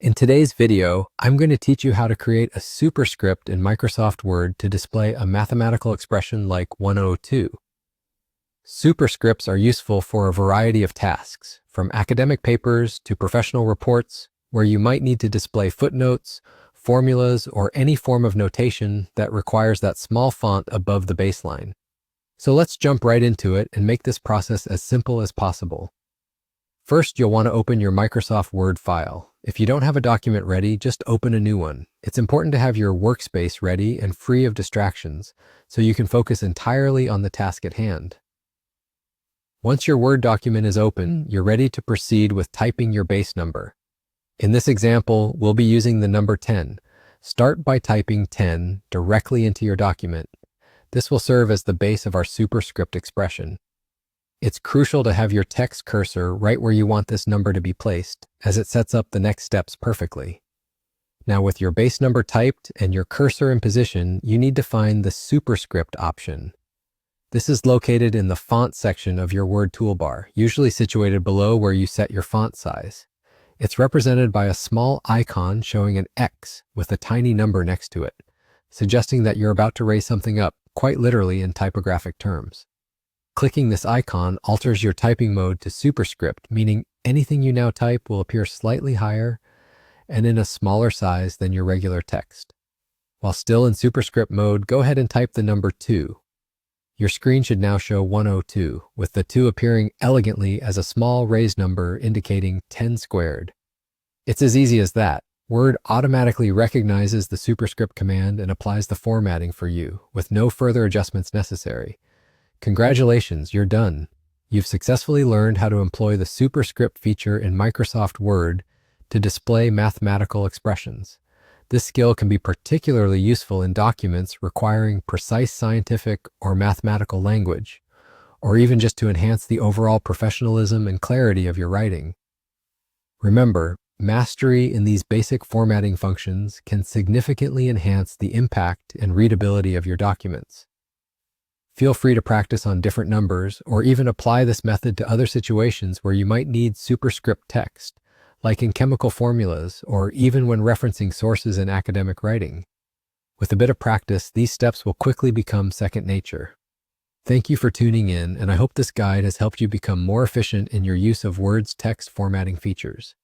In today's video, I'm going to teach you how to create a superscript in Microsoft Word to display a mathematical expression like 102. Superscripts are useful for a variety of tasks, from academic papers to professional reports, where you might need to display footnotes, formulas, or any form of notation that requires that small font above the baseline. So let's jump right into it and make this process as simple as possible. First, you'll want to open your Microsoft Word file. If you don't have a document ready, just open a new one. It's important to have your workspace ready and free of distractions, so you can focus entirely on the task at hand. Once your Word document is open, you're ready to proceed with typing your base number. In this example, we'll be using the number 10. Start by typing 10 directly into your document. This will serve as the base of our superscript expression. It's crucial to have your text cursor right where you want this number to be placed, as it sets up the next steps perfectly. Now, with your base number typed and your cursor in position, you need to find the Superscript option. This is located in the Font section of your Word toolbar, usually situated below where you set your font size. It's represented by a small icon showing an X with a tiny number next to it, suggesting that you're about to raise something up, quite literally in typographic terms. Clicking this icon alters your typing mode to Superscript, meaning anything you now type will appear slightly higher and in a smaller size than your regular text. While still in Superscript mode, go ahead and type the number 2. Your screen should now show 102, with the 2 appearing elegantly as a small raised number indicating 10 squared. It's as easy as that. Word automatically recognizes the Superscript command and applies the formatting for you, with no further adjustments necessary. Congratulations, you're done. You've successfully learned how to employ the Superscript feature in Microsoft Word to display mathematical expressions. This skill can be particularly useful in documents requiring precise scientific or mathematical language, or even just to enhance the overall professionalism and clarity of your writing. Remember, mastery in these basic formatting functions can significantly enhance the impact and readability of your documents. Feel free to practice on different numbers or even apply this method to other situations where you might need superscript text, like in chemical formulas or even when referencing sources in academic writing. With a bit of practice, these steps will quickly become second nature. Thank you for tuning in, and I hope this guide has helped you become more efficient in your use of Word's text formatting features.